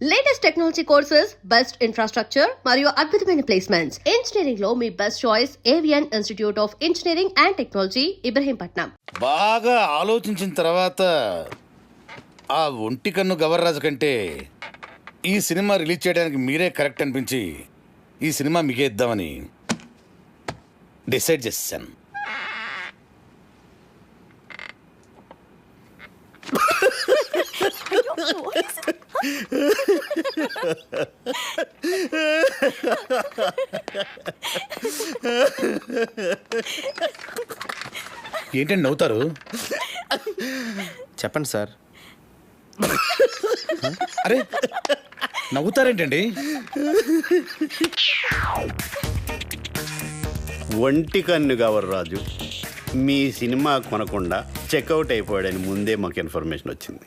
Latest technology courses, best infrastructure మరియు అద్భుతమైన placements. Engineering లో మీ best choice Avian institute of engineering and technology, Ibrahimpatnam. బాగా ఆలోచించిన తర్వాత ఆ ఒంటి కన్ను గవర్రాజు కంటే ఈ సినిమా రిలీజ్ చేయడానికి మీరే కరెక్ట్ అనిపించి ఈ సినిమా మీకే ఇద్దామని డిసైడ్ చేశాను. ఏంటండి నవ్వుతారు? చెప్పండి సార్. అరే నవ్వుతారేంటండి? ఒంటి కన్ను గవర్రాజు మీ సినిమా కొనకుండా చెక్అవుట్ అయిపోయాడని ముందే మాకు ఇన్ఫర్మేషన్ వచ్చింది.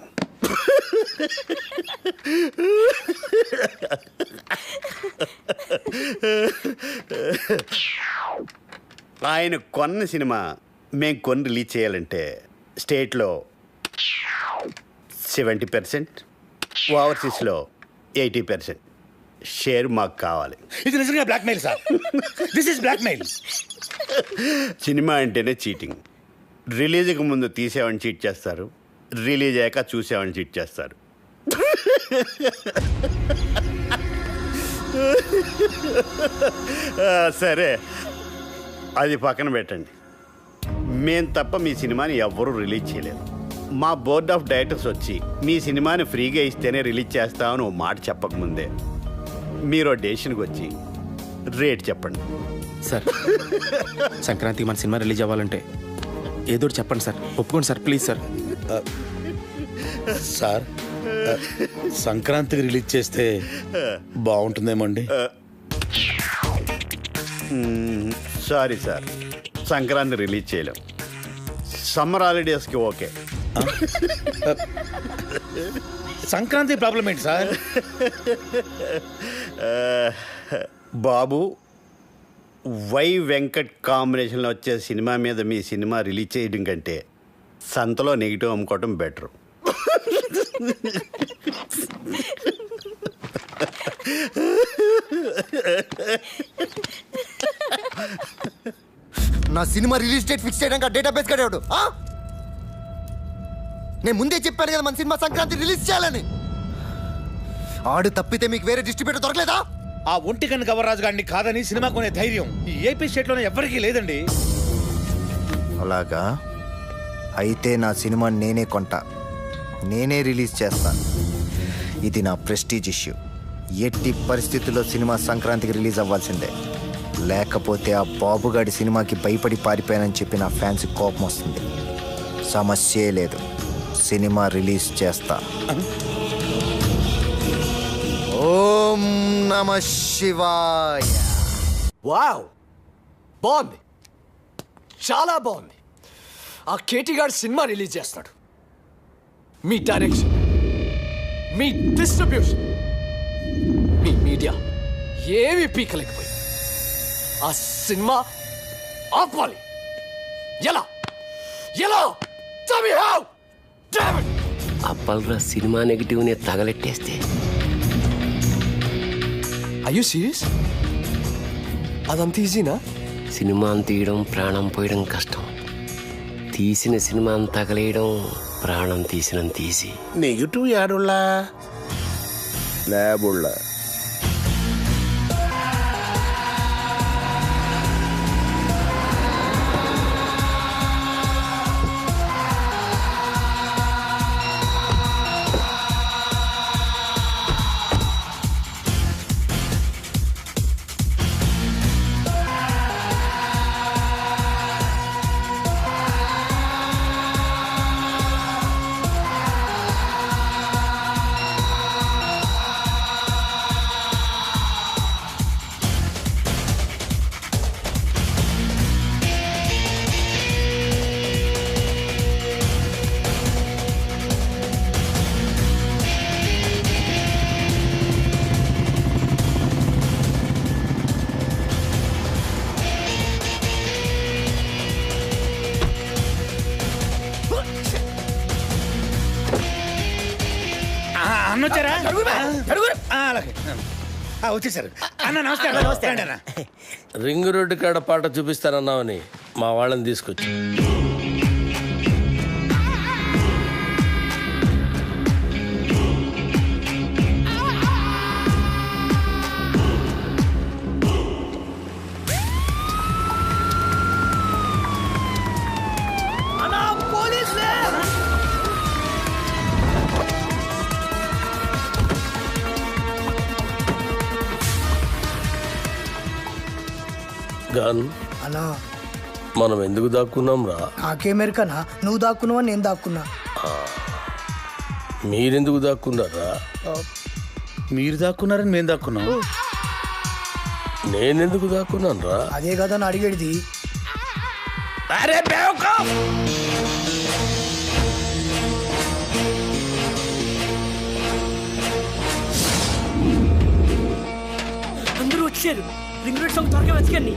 ఆయన కొన్న సినిమా మేము కొని రిలీజ్ చేయాలంటే స్టేట్లో 70%, ఓవర్సీస్లో 80% షేర్ మాకు కావాలి. ఇది నిజంగా blackmail sir. This is blackmail. Cinema అంటేనే చీటింగ్. రిలీజ్కి ముందు తీసేవాడిని చీట్ చేస్తారు, రిలీజ్ అయ్యాక చూసేవాడిని చీట్ చేస్తారు. సరే అది పక్కన పెట్టండి. మేం తప్ప మీ సినిమాని ఎవ్వరూ రిలీజ్ చేయలేరు. మా బోర్డ్ ఆఫ్ డైరెక్టర్స్ వచ్చి మీ సినిమాని ఫ్రీగా ఇస్తేనే రిలీజ్ చేస్తామని ఓ మాట చెప్పకముందే మీరు డెసిషన్కి వచ్చి రేట్ చెప్పండి. సార్ సంక్రాంతికి మన సినిమా రిలీజ్ అవ్వాలంటే ఏదో ఒకటి చెప్పండి సార్. ఒప్పుకోండి సార్, ప్లీజ్ సార్. సార్ సంక్రాంతికి రిలీజ్ చేస్తే బాగుంటుందేమో అండి. సారీ సార్, సంక్రాంతి రిలీజ్ చేయలేం. సమ్మర్ హాలిడేస్కి ఓకే. సంక్రాంతి ప్రాబ్లం ఏంటి సార్? బాబు, వై వెంకట్ కాంబినేషన్లో వచ్చే సినిమా మీద మీ సినిమా రిలీజ్ చేయడం కంటే సంతలో నెగిటివ్ అమ్ముకోవటం బెటర్. నా సినిమా రిలీజ్ డేట్ ఫిక్స్ చేయడానికి డేటాబేస్ కడేవాడు. నేను ముందే చెప్పాను కదా మన సినిమా సంక్రాంతి రిలీజ్ చేయాలని. ఆడు తప్పితే మీకు వేరే డిస్ట్రిబ్యూటర్ దొరకలేదా? ఆ ఒంటి కన్ను గవర్రాజు గారిని కాదని సినిమా కొనే ధైర్యం ఈ ఏపీ స్టేట్లోనే ఎవరికీ లేదండి. అలాగా అయితే నా సినిమా నేనే కొంటా, నేనే రిలీజ్ చేస్తా. ఇది నా ప్రెస్టీజ్ ఇష్యూ. ఎట్టి పరిస్థితుల్లో సినిమా సంక్రాంతికి రిలీజ్ అవ్వాల్సిందే. లేకపోతే ఆ బాబుగాడి సినిమాకి భయపడి పారిపోయానని చెప్పి నా ఫ్యాన్స్ కోపం వస్తుంది. సమస్యే లేదు, సినిమా రిలీజ్ చేస్తా. ఓం నమ శివాయ. వావ్, బాగుంది, చాలా బాగుంది. ఆ కేటీ గారు సినిమా రిలీజ్ చేస్తాడు. మీ డైరెక్షన్, మీ డిస్ట్రిబ్యూషన్, మీ మీడియా ఏమి పీకలేకపోయి ఆ సినిమా ఆపాలి. ఎలా ఎలా అప్పల్రా సినిమా నెగిటివ్ని తగలెట్టేస్తే. అయ్యో సీరియస్? అదంత ఈజీనా? సినిమాని తీయడం ప్రాణం పోయడం కష్టం. తీసిన సినిమాని తగలేయడం ప్రాణం తీసినంత ఈజీ. నెగిటివ్ యాడుల్లా లేబుల్లా. అలాగే వచ్చేసారు అన్న నమస్కారం రండి అన్న. రింగ్ రోడ్డు కాడ పాట చూపిస్తానన్నావని మా వాళ్ళని తీసుకొచ్చి గన్ అన్నా మనం ఎందుకు దాక్కున్నాం రా? నాకేమెరకనా నువ్వు దాక్కున్నావా నేను దాక్కున్నా. మీరెందుకు దాక్కున్నారా? మీరు దాక్కున్నారని మేము దాక్కున్నాం. నేనెందుకు దాక్కున్నాను రా? అదే కదా అని అడిగేది. అరే బేవకూఫ్! అందరూ వచ్చారు. రింగ్ రోడ్ సాంగ్ త్వరగా వెతకండి.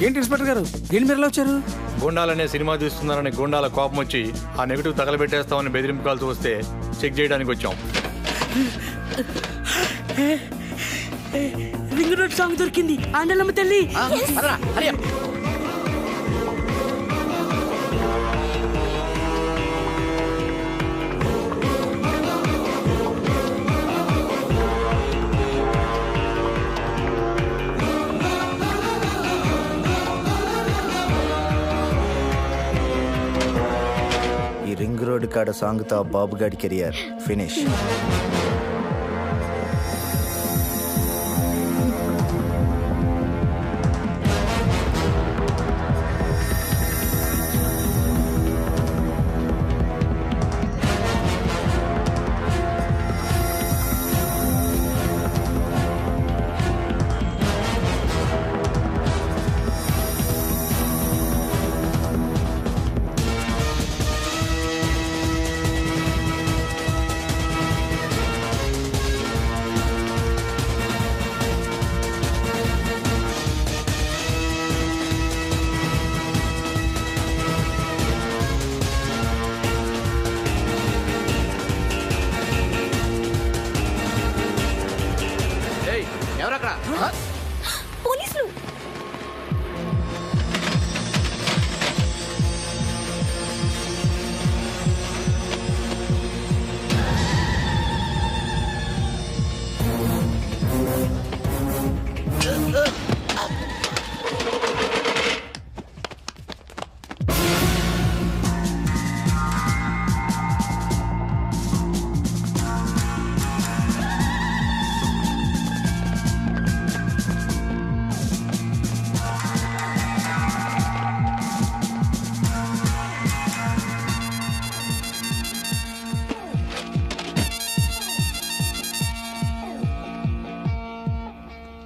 ఏంటి ఇన్స్పెక్టర్ గారు, ఏంటి మీరు ఎలా వచ్చారు? గూండాలనే సినిమా తీస్తున్నారని గూండాల కోపం వచ్చి ఆ నెగిటివ్ తగలబెట్టేస్తామని బెదిరింపు కాల్తో వస్తే చెక్ చేయడానికి వచ్చాం. రింగ్ రోడ్ సాంగ్ దొరికింది. ఆండలమ్మ తల్లి. ఈ రింగ్ రోడ్ కాడ సాంగ్తో ఆ బాబుగాడి కెరియర్ ఫినిష్. పోలీసులు.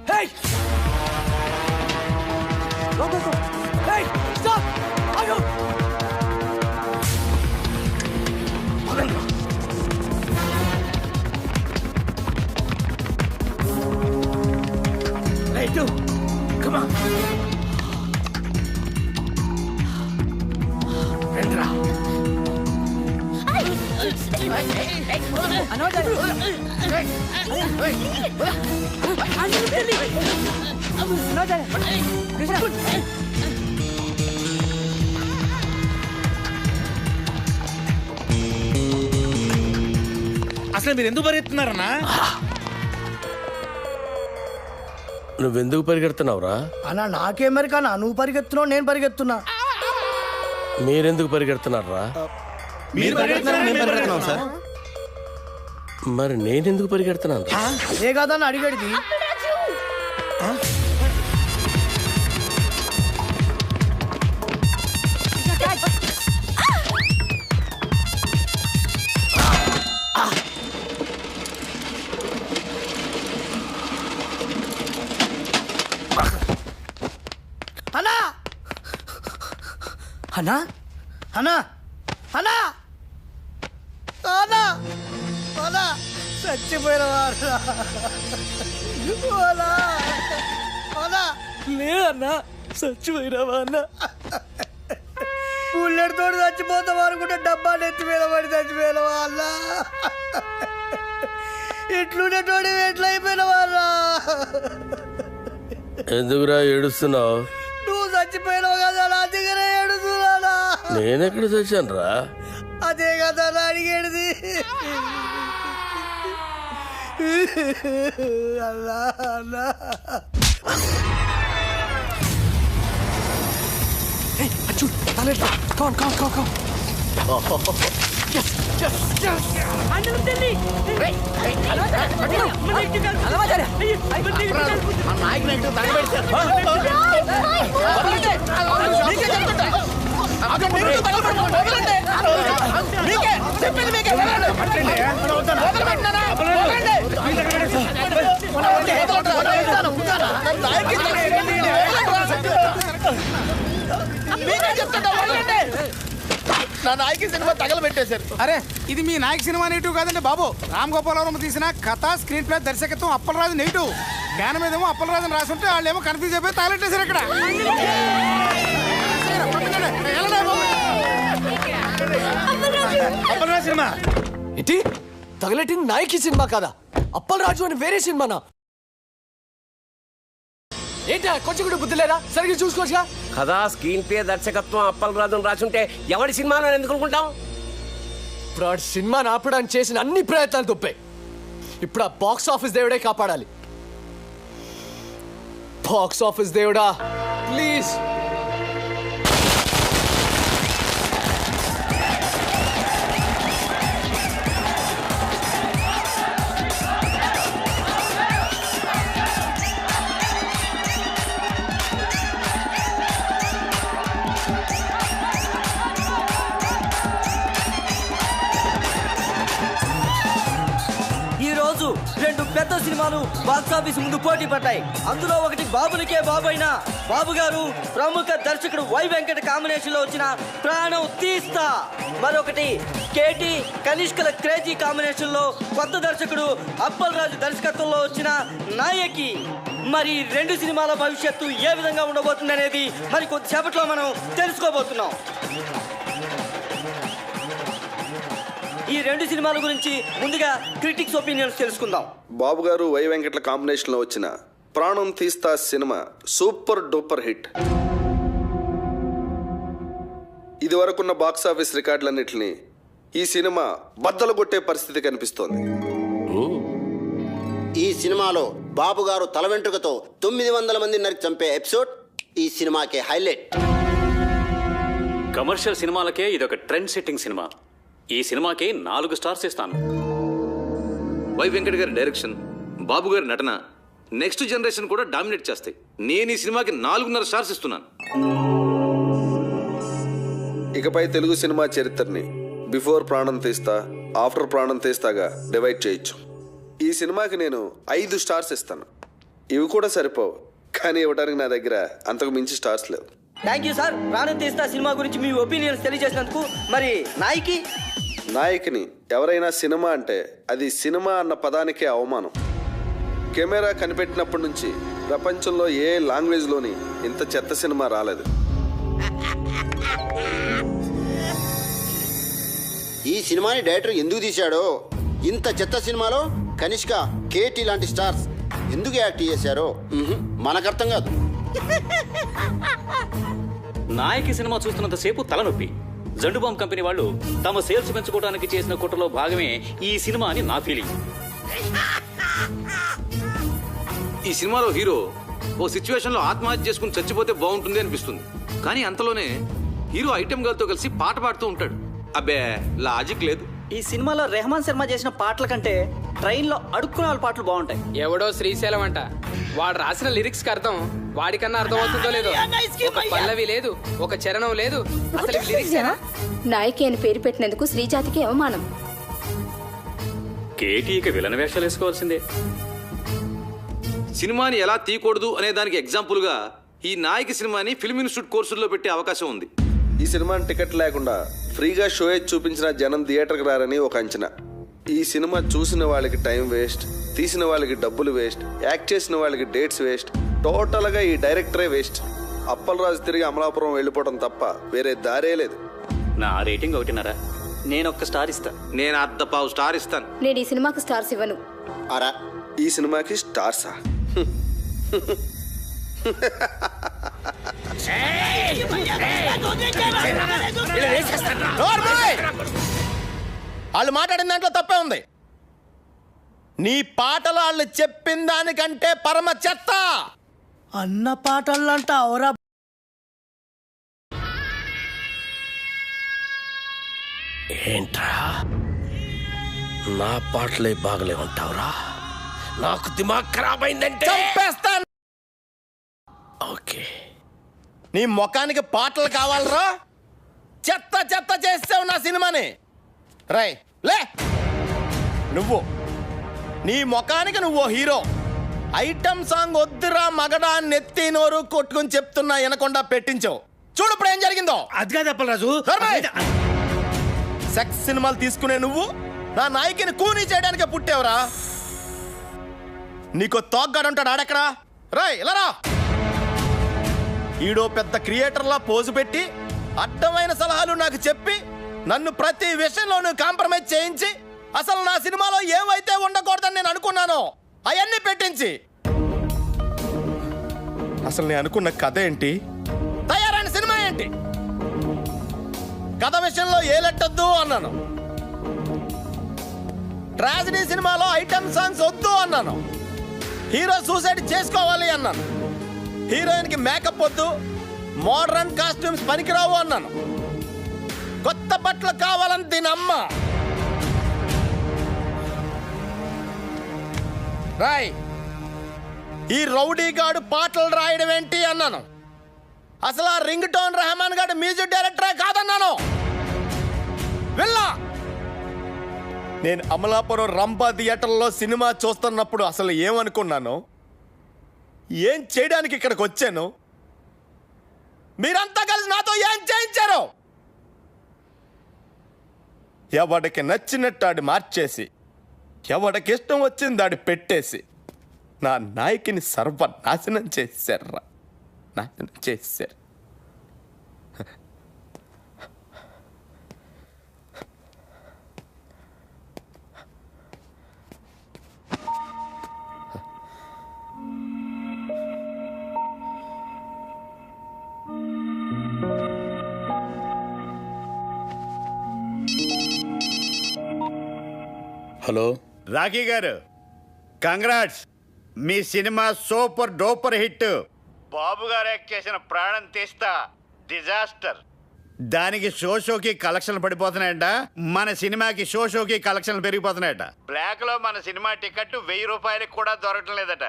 Hey! Go, go, go! Hey! Stop! Ayo! Hey, dude! Come on! Rendra! అసలు మీరు ఎందుకు పరిగెత్తున్నారన్నా? నువ్వెందుకు పరిగెడుతున్నావురా? అన్నా నాకేమెరకనా నువ్వు పరిగెత్తున్నావు నేను పరిగెత్తున్నా. మీరెందుకు పరిగెడుతున్నారా? సార్ మరి నేనెందుకు పరిగెడుతున్నాను? అదే కదా అని అడిగేది. అన్నా అన్నా అన్నా అన్నా అన్నా అన్నా చచ్చిపోయినవారా లేదన్నా చచ్చిపోయినావా అన్న బుల్లెట్ తోటి చచ్చిపోతాం అనుకుంటే డబ్బా నెత్తి మీద పడి చచ్చిపోయినవా అన్న ఇట్లుండేటోడి ఎట్లా అయిపోయినవారా ఎందుకురా ఏడుస్తున్నావు? నువ్వు చచ్చిపోయినావు కదా నా దగ్గర ఏడుస్తున్నానా నేనెక్కడ చచ్చాను రా? అదే కదా నా అడిగేది అల్లా అల్లా Hey, Arjun, Talenta, come on. Yes. అన్నం తిని నా నాయకి సినిమా తగలబెట్టేశారు. అరే ఇది మీ నాయక సినిమా నెగిటివ్ కాదండి బాబు. రామ్ గోపాలవరం తీసిన కథ స్క్రీన్ ప్లే దర్శకత్వం అప్పలరాజు నెగిటివ్. జ్ఞానం మీదేమో అప్పలరాజు రాసి ఉంటే వాళ్ళేమో కన్ఫ్యూజ్ అయిపోయి తగలెట్టేశారు ఇక్కడ. అప్పలరాజు సినిమా ఏంటి? తగలెట్టింది నాయకి సినిమా కాదా? అప్పలరాజు అని వేరే సినిమానా? ఏంటా కొంచెం కూడా బుద్ధి లేదా? సరిగ్గా చూసుకోవచ్చుగా. కదా స్క్రీన్ ప్లే దర్శకత్వం అప్పలరాజు రాసుంటే ఎవరి సినిమాలో ఎందుకు అనుకుంటాం? ఇప్పుడు ఆ సినిమాని ఆపడానికి చేసిన అన్ని ప్రయత్నాలు తప్పాయి. ఇప్పుడు ఆ బాక్స్ ఆఫీస్ దేవుడే కాపాడాలి. బాక్స్ ఆఫీస్ దేవుడా ప్లీజ్. రెండు పెద్ద సినిమాలు బాక్సాఫీస్ ముందు పోటీ పడ్డాయి. అందులో ఒకటి బాబులకే బాబు అయిన బాబు గారు ప్రముఖ దర్శకుడు వై వెంకట కాంబినేషన్ లో వచ్చిన ప్రాణం తీస్తా, మరొకటి కేటీ కనిష్కల క్రేజీ కాంబినేషన్ లో కొత్త దర్శకుడు అప్పలరాజు దర్శకత్వంలో వచ్చిన నాయకి. మరి రెండు సినిమాల భవిష్యత్తు ఏ విధంగా ఉండబోతుంది అనేది మరి కొద్దిసేపట్లో మనం తెలుసుకోబోతున్నాం. ఈ రెండు సినిమాల గురించి ముందుగా క్రిటిక్స్ ఒపీనియన్స్ తెలుసుకుందాం. బాబు గారు వై వెంకట్ల కాంబినేషన్ లో వచ్చిన ప్రాణం తీస్తా సినిమా సూపర్ డూపర్ హిట్. ఇది వరకున్న బాక్సాఫీస్ రికార్డులన్నింటినీ ఈ సినిమా బద్దలు కొట్టే పరిస్థితి కనిపిస్తోంది. ఈ సినిమాలో బాబు గారు తల వెంట్రుకతో 900 మంది నరికి చంపే ఎపిసోడ్ ఈ సినిమాకే హైలైట్. కమర్షియల్ సినిమాలకే ఇదొక ట్రెండ్ సెట్టింగ్ సినిమా. ఈ సినిమాకి 4 స్టార్స్ ఇస్తాను. వై వెంకట్ గారి డైరెక్షన్, బాబు గారి నటన నెక్స్ట్ జనరేషన్ కూడా డామినేట్ చేస్తాయి. నేను ఈ సినిమాకి 4.5 స్టార్స్ ఇస్తున్నాను. ఇకపై తెలుగు సినిమా చరిత్రని బిఫోర్ ప్రాణం తీస్తా, ఆఫ్టర్ ప్రాణం తీస్తాగా డివైడ్ చేయొచ్చు. ఈ సినిమాకి నేను 5 స్టార్స్ ఇస్తాను. ఇవి కూడా సరిపోవు, కానీ ఇవ్వడానికి నా దగ్గర అంతకు మించి స్టార్స్ లేవు. Thank you sir. ప్రాణం తీస్తా సినిమా గురించి మీ ఒపీనియన్స్ తెలియజేసినందుకు. మరి నాయకిని ఎవరైనా సినిమా అంటే అది సినిమా అన్న పదానికే అవమానం. కెమెరా కనిపెట్టినప్పటి నుంచి ప్రపంచంలో ఏ లాంగ్వేజ్లోని ఇంత చెత్త సినిమా రాలేదు. ఈ సినిమాని డైరెక్టర్ ఎందుకు తీశాడో, ఇంత చెత్త సినిమాలో కనిష్క, కేటీ లాంటి స్టార్స్ ఎందుకు యాక్ట్ చేశారో మనకు అర్థం కాదు. నాయకి సినిమా చూస్తున్నంతసేపు తలనొప్పి. జండుబాంబ్ కంపెనీ వాళ్ళు తమ సేల్స్ పెంచుకోవడానికి చేసిన కుట్రలో భాగమే ఈ సినిమా అని నా ఫీలింగ్. ఈ సినిమాలో హీరో ఓ సిచ్యువేషన్లో ఆత్మహత్య చేసుకుని చచ్చిపోతే బాగుంటుంది అనిపిస్తుంది. కానీ అంతలోనే హీరో ఐటెం గర్ల్తో కలిసి పాట పాడుతూ ఉంటాడు. అబ్బే లాజిక్ లేదు. ఈ సినిమాలో రెహమాన్ శర్మ చేసిన పాటల కంటే ట్రైన్లో అడుక్కునే వాళ్ళ పాటలు బాగుంటాయి. ఎవడో శ్రీశైలం అంట, వాడు రాసిన లిరిక్స్ కి అర్థం వాడికన్నా అర్థం అవుతుందో లేదో. ఒక పల్లవి లేదు, ఒక చరణం లేదు. అసలు లిరిక్స్ నాయకి అని పేరు పెట్టినందుకు శ్రీజాతికి అవమానం. కేటీకి విలన్ వేషాలు వేసుకోవాల్సిందే. సినిమాని ఎలా తీయకూడదు అనే దానికి ఎగ్జాంపుల్గా ఈ నాయకి సినిమాని ఫిల్మ్ ఇన్స్టిట్యూట్ కోర్సుల్లో పెట్టే అవకాశం ఉంది. ఈ సినిమాని టికెట్ లేకుండా ఫ్రీగా షో చూపించిన జనం థియేటర్కి రారని ఒక అంచనా. ఈ సినిమా చూసిన వాళ్ళకి టైం వేస్ట్, తీసిన వాళ్ళకి డబ్బులు వేస్ట్, యాక్ట్ చేసిన వాళ్ళకి డేట్స్ వేస్ట్, టోటల్గా ఈ డైరెక్టరే వేస్ట్. అప్పలరాజు తిరిగి అమలాపురం వెళ్ళిపోవడం తప్ప వేరే దారే లేదు. నా రేటింగ్ 1.5. నేను ఒక్క స్టార్ ఇస్తా. నేను 1/2 స్టార్ ఇస్తాను. నేను ఈ సినిమాకి స్టార్స్ ఇవ్వను. అరా ఈ సినిమాకి స్టార్సా? వాళ్ళు మాట్లాడిన దాంట్లో తప్పే ఉంది. నీ పాటలు వాళ్ళు చెప్పిన దానికంటే పరమ చెత్త. అన్న పాటలంట అవరా. ఏంట్రా నా పాటలే బాగలే ఉంటావురా? నాకు దిమాగ్ ఖరాబ్ అయిందంటే చంపేస్తాను. ఓకే, నీ ముఖానికి పాటలు కావాలరా? చెత్త చెత్త చేసావు నా సినిమాని. రై లే, నువ్వు నీ ముఖానికి నువ్వు హీరో. ఐటమ్ సాంగ్ వద్దురా మగడా నెత్తి నోరు కొట్టుకుని చెప్తున్నా వినకుండా పెట్టించావు. చూడు ఇప్పుడు ఏం జరిగిందో. అది కాదు అప్పలరాజు. సెక్స్ సినిమాలు తీసుకునే నువ్వు నా నాయకిని కూనీ చేయడానికి పుట్టావురా. నీకు తోగ్గాడు ఉంటాడు ఆడెక్కడా? రాయ్ ఇలా రా. ఈడో పెద్ద క్రియేటర్లా పోజు పెట్టి అడ్డమైన సలహాలు నాకు చెప్పి నన్ను ప్రతి విషయంలోనూ కాంప్రమైజ్ చేయించి అసలు నా సినిమాలో ఏవైతే ఉండకూడదని నేను అనుకున్నానో అవన్నీ పెట్టించి అసలు నేను అనుకున్న కథ ఏంటి, తయారైన సినిమా ఏంటి? కథ విషయంలో ఏలెట్టద్దు అన్నాను. ట్రాజడీ సినిమాలో ఐటమ్ సాంగ్స్ వద్దు అన్నాను. హీరో సూసైడ్ చేసుకోవాలి అన్నాను. హీరోయిన్కి మేకప్ వద్దు, మోడర్న్ కాస్ట్యూమ్స్ పనికిరావు అన్నాను. కొత్త బట్టలు కావాలని దీని అమ్మ. రాయ్, ఈ రౌడీ గాడు పాటలు రాయడం ఏంటి అన్నాను. అసలు ఆ రింగ్ టోన్ రెహమాన్ గాడు మ్యూజిక్ డైరెక్టరే కాదన్నాను. వెళ్ళా. నేను అమలాపురం రంభా థియేటర్లో సినిమా చూస్తున్నప్పుడు అసలు ఏమనుకున్నాను, ఏం చేయడానికి ఇక్కడికి వచ్చాను, మీరంతా కలిసి నాతో ఏం చేయించారు? ఎవడికి నచ్చినట్టు ఆడి మార్చేసి ఎవడికి ఇష్టం వచ్చింది ఆడి పెట్టేసి నా నాయకిని సర్వనాశనం చేశారా, నాశనం చేశారు. హలో రాఖీ గారు, కంగ్రాట్స్. మీ సినిమా సూపర్ డూపర్ హిట్. బాబు గారు యాక్ట్ చేసిన ప్రాణం తీస్తా డిజాస్టర్. దానికి షోకి కలెక్షన్లు పడిపోతున్నాయంట. మన సినిమాకి షోకి కలెక్షన్లు పెరిగిపోతున్నాయట. బ్లాక్ లో మన సినిమా టికెట్ 1000 రూపాయలకు కూడా దొరకటం లేదట.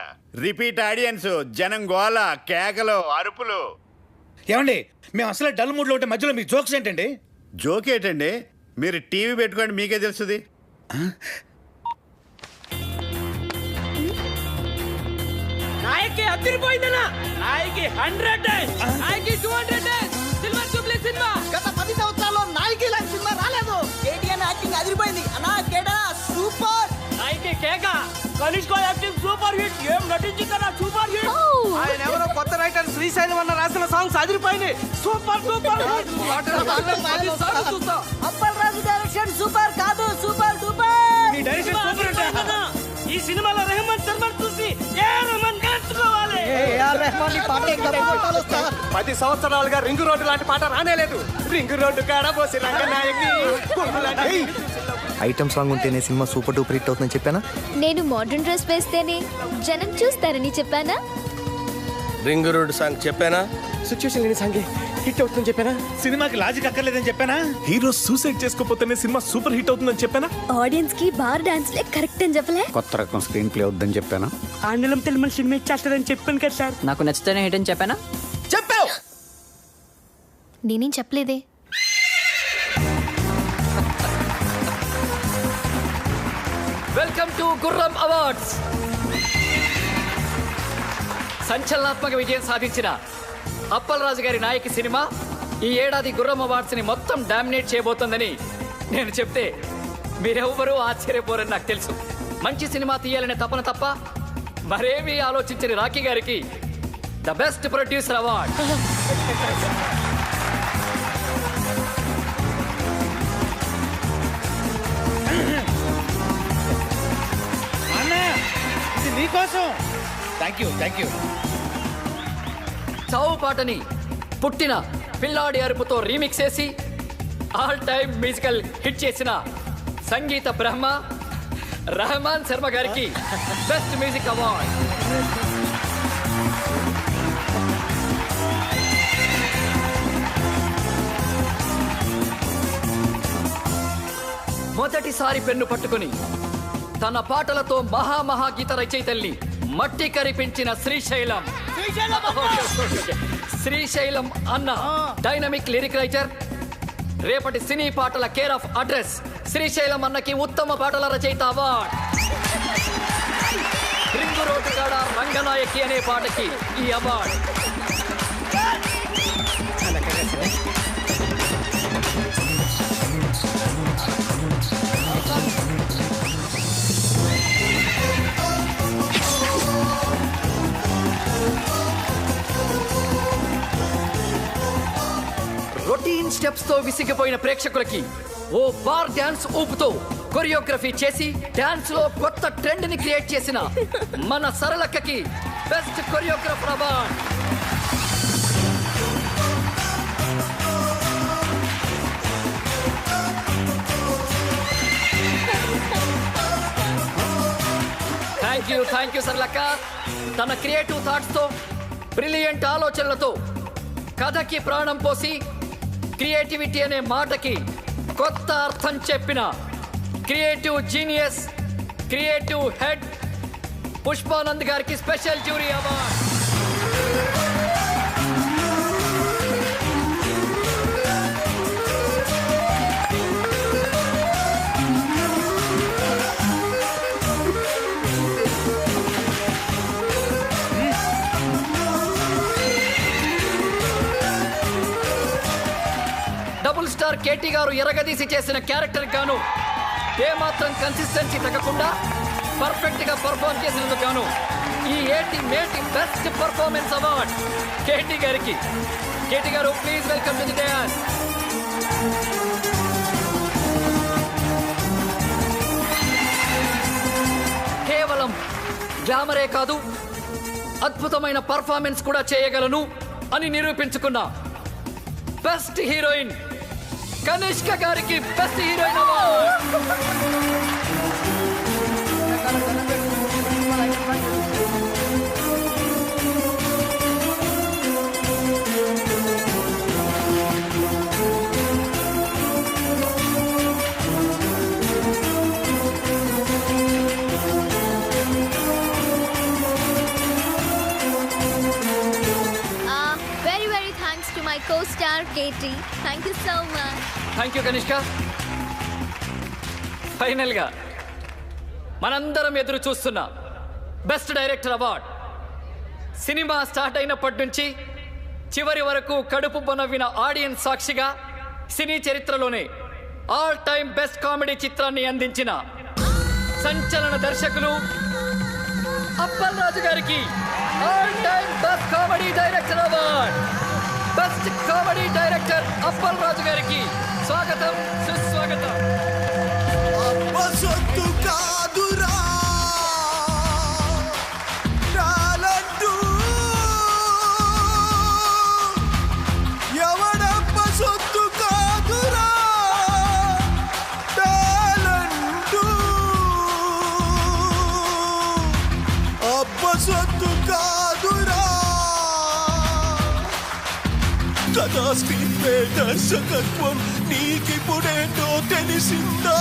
రిపీట్ ఆడియన్స్, జనం గోల, కేకలు, అరుపులు. ఏమండి, మేము అసలు డల్ మూడ్లో ఉంటే మధ్యలో మీ జోక్స్ ఏంటండి? జోక్ ఏంటండి? మీరు టీవీ పెట్టుకోండి, మీకే తెలుస్తుంది. నాయకి అదిరిపోయిందనా? నాయకి 100 డేస్, నాయకి 200 డేస్, సిల్వర్ జూబ్లీ సినిమా. గత 10 సంవత్సరాల్లో నాయకి లాంటి సినిమా రాలేదు. కేటీఆర్ యాక్టింగ్ అదిరిపోయింది అన్నా. కేడా సూపర్. నాయకి కేక, కనిష్క యాక్టింగ్ సూపర్ హిట్. ఏం నటించిందన్నా, సూపర్ హిట్. ఆయన ఎవరో కొత్త రైటర్ శ్రీశైలం అన్న రాసిన సాంగ్స్ అదిరిపోయింది. Super super hit. Appalaraju direction super కాదు, సూపర్ డూపర్. మీ డైరెక్షన్ సూపర్ హిట్. ఈ సినిమాలో రెహమాన్ సర్మన్ చూసి ఏ రెహమాన్ నేర్చుకోవాలి. 10 సంవత్సరాలుగా రింగు రోడ్డు లాంటి పాట రానేలేదు. రింగు రోడ్డు కాడ పోసి రంగనాయకి. ఐటమ్ సాంగ్ ఉంటేనే సినిమా సూపర్ డూపర్ హిట్ అవుతుందని చెప్పానా? నేను మోడర్న్ డ్రెస్ వేస్తేనే జనం చూస్తారని చెప్పానా? రింగ్ రోడ్ సాంగ్ చెప్పానా? సిచ్యువేషన్ లేని సాంగ్ హిట్ అవుతుందని చెప్పానా? సినిమాకి లాజిక్ అక్కర్లేదని చెప్పానా? హీరో సూసైడ్ చేసుకోపోతేనే సినిమా సూపర్ హిట్ అవుతుందని చెప్పానా? ఆడియన్స్ కి బార్ డాన్స్ లే కరెక్ట్ అని చెప్పలే? కొత్త రకం స్క్రీన్ ప్లే వద్దని చెప్పానా? ఆంగ్లం తెలుగు సినిమా ఇచ్చేస్తారని చెప్పాను కదా సార్. నాకు నచ్చితేనే హిట్ అని చెప్పానా? చెప్పావు. నేనేం చెప్పలేదే. వెల్కమ్ టు గుర్రం అవార్డ్స్. సంచలనాత్మక విజయం సాధించిన అప్పలరాజు గారి నాయకి సినిమా ఈ ఏడాది గుర్రం అవార్డ్స్ ని మొత్తం డామినేట్ చేయబోతోందని నేను చెప్తే మీరెవ్వరూ ఆశ్చర్యపోరని నాకు తెలుసు. మంచి సినిమా తీయాలనే తపన తప్ప మరేమీ ఆలోచించని రాకీ గారికి ద బెస్ట్ ప్రొడ్యూసర్ అవార్డ్. నీకోసం. Thank you. చావు పాటని పుట్టిన పిల్లాడి అరుపుతో రీమిక్స్ చేసి ఆల్ టైమ్ మ్యూజికల్ హిట్ చేసిన సంగీత బ్రహ్మ రెహమాన్ శర్మ గారికి బెస్ట్ మ్యూజిక్ అవార్డ్. మొదటిసారి పెన్ను పట్టుకుని తన పాటలతో మహా గీత రచయితల్ని మట్టి కరిపించిన శ్రీశైలం అన్న డైనమిక్ లిరిక్ రైటర్, రేపటి సినీ పాటల కేర్ ఆఫ్ అడ్రస్ శ్రీశైలం అన్నకి ఉత్తమ పాటల రచయిత అవార్డ్. రింగు రోడ్డు కాడ రంగనాయకి అనే పాటకి ఈ అవార్డ్. రొటీన్ స్టెప్స్ తో విసిగిపోయిన ప్రేక్షకులకి ఓ బార్ డాన్స్ ఊపుతో కొరియోగ్రఫీ చేసి డాన్స్ లో కొత్త ట్రెండ్ ని క్రియేట్ చేసిన మన సరళక్కకి best choreographer award. Thank you సరళక్క. తన క్రియేటివ్ థాట్స్ తో బ్రిలియంట్ ఆలోచనలతో కథకి ప్రాణం పోసి క్రియేటివిటీ అనే మాటకి కొత్త అర్థం చెప్పిన creative genius, creative head Pushpanand గారికి special jury award. Double star KT గారు ఎరగదీసి చేసిన క్యారెక్టర్ గాను ఏమాత్రం కన్సిస్టెన్సీ తగ్గకుండా పర్ఫెక్ట్ గా పర్ఫార్మ్ చేసినందుకు గాను ఈ మేటి బెస్ట్ పర్ఫార్మెన్స్ అవార్డ్ కేటీ గారికి. కేటీ గారు please welcome to the dance. కేవలం గ్లామరే కాదు, అద్భుతమైన పర్ఫార్మెన్స్ కూడా చేయగలను అని నిరూపించుకున్న బెస్ట్ హీరోయిన్ కనిష్క గారికి best heroine award. Very thanks to my co-star Katie. Thank you so much. Thank you Kanishka. Final గా మనందరం ఎదురు చూస్తున్న best director award. Cinema start అయినప్పటి నుంచి చివరి వరకు కడుపు బొనవిన ఆడియన్స్ సాక్షిగా సినీ చరిత్రలోనే ఆల్ టైమ్ బెస్ట్ కామెడీ చిత్రాన్ని అందించిన సంచలన దర్శకులు అప్పల్ రాజు గారికి all time best comedy director award. Best comedy director Appal Raju గారికి స్వాగతం, సుస్వాగతం. కథా స్క్రీన్ ప్లే దర్శకత్వం నీకిప్పుడేంటో తెలిసిందా?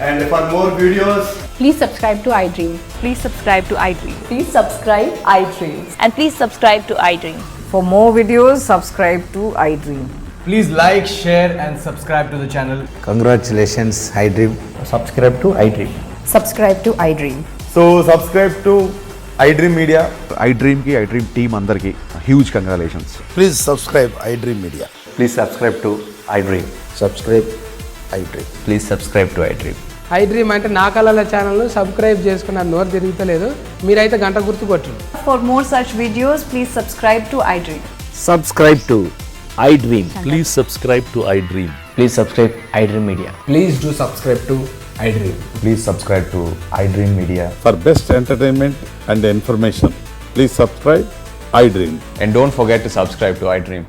And for more videos, please subscribe to iDream. Please subscribe to iDream. Please subscribe iDream. And please subscribe to iDream. For more videos, subscribe to iDream. please like, share and subscribe to the channel. Congratulations, iDream. Subscribe to iDream. Subscribe to iDream. So subscribe to iDream Media, iDream की iDream team अंदर की huge congratulations. Please subscribe iDream Media. Please subscribe to iDream. Subscribe iDream. Please subscribe to iDream. iDream అంటే నా కళల channel subscribe చేసుకున్న నోరు తిరుగుతలేదు మీరైతే గంట గుర్తు కొట్టండి. For more such videos, please subscribe to iDream. Subscribe to iDream. Please subscribe to iDream. Please subscribe iDream Media. Please do subscribe to iDream. Please subscribe to iDream Media. For best entertainment and information, please subscribe iDream. And don't forget to subscribe to iDream.